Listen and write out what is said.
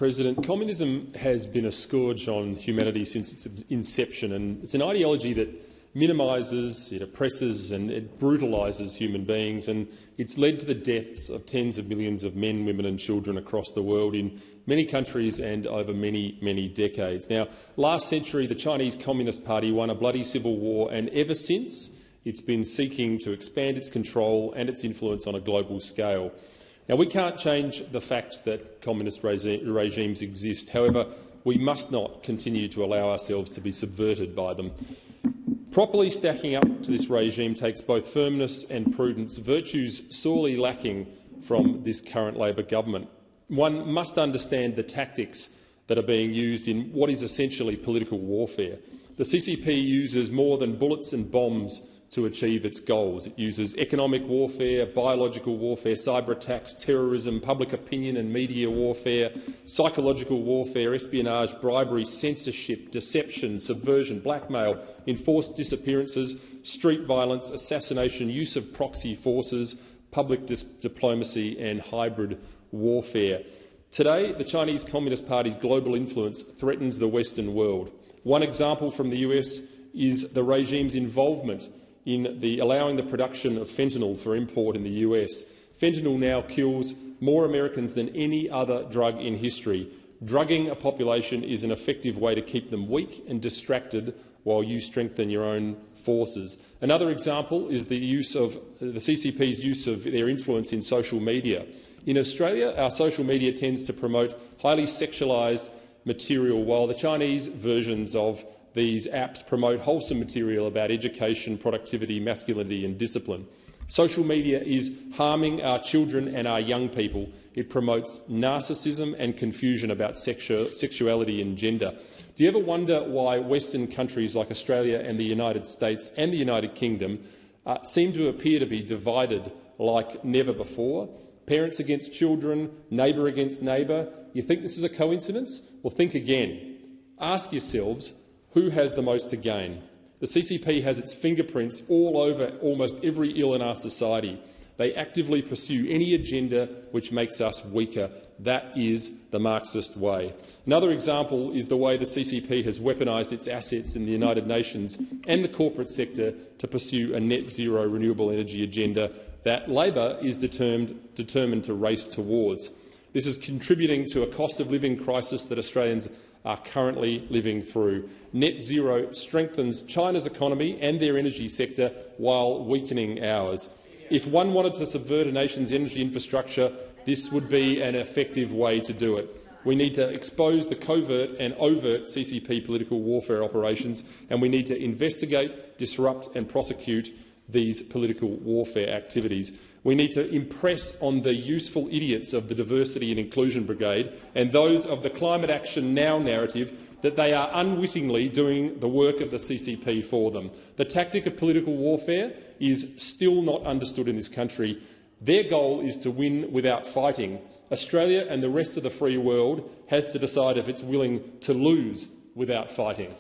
President. Communism has been a scourge on humanity since its inception, and it's an ideology that minimises, it oppresses and it brutalises human beings, and it's led to the deaths of tens of millions of men, women and children across the world in many countries and over many, many decades. Now, last century the Chinese Communist Party won a bloody civil war, and ever since it's been seeking to expand its control and its influence on a global scale. Now, we can't change the fact that communist regimes exist. However, we must not continue to allow ourselves to be subverted by them. Properly stacking up to this regime takes both firmness and prudence, virtues sorely lacking from this current Labor government. One must understand the tactics that are being used in what is essentially political warfare. The CCP uses more than bullets and bombs to achieve its goals. It uses economic warfare, biological warfare, cyber attacks, terrorism, public opinion and media warfare, psychological warfare, espionage, bribery, censorship, deception, subversion, blackmail, enforced disappearances, street violence, assassination, use of proxy forces, public diplomacy and hybrid warfare. Today, the Chinese Communist Party's global influence threatens the Western world. One example from the US is the regime's involvement in allowing the production of fentanyl for import in the US. Fentanyl now kills more Americans than any other drug in history. Drugging a population is an effective way to keep them weak and distracted while you strengthen your own forces. Another example is the CCP's use of their influence in social media. In Australia, our social media tends to promote highly sexualised material, while the Chinese versions of these apps promote wholesome material about education, productivity, masculinity and discipline. Social media is harming our children and our young people. It promotes narcissism and confusion about sexuality and gender. Do you ever wonder why Western countries like Australia and the United States and the United Kingdom seem to appear to be divided like never before? Parents against children, neighbour against neighbour. You think this is a coincidence? Well, think again. Ask yourselves, who has the most to gain? The CCP has its fingerprints all over almost every ill in our society. They actively pursue any agenda which makes us weaker. That is the Marxist way. Another example is the way the CCP has weaponised its assets in the United Nations and the corporate sector to pursue a net-zero renewable energy agenda that Labor is determined to race towards. This is contributing to a cost-of-living crisis that Australians are currently living through. Net zero strengthens China's economy and their energy sector while weakening ours. If one wanted to subvert a nation's energy infrastructure, this would be an effective way to do it. We need to expose the covert and overt CCP political warfare operations, and we need to investigate, disrupt and prosecute these political warfare activities. We need to impress on the useful idiots of the Diversity and Inclusion Brigade and those of the Climate Action Now narrative that they are unwittingly doing the work of the CCP for them. The tactic of political warfare is still not understood in this country. Their goal is to win without fighting. Australia and the rest of the free world has to decide if it's willing to lose without fighting.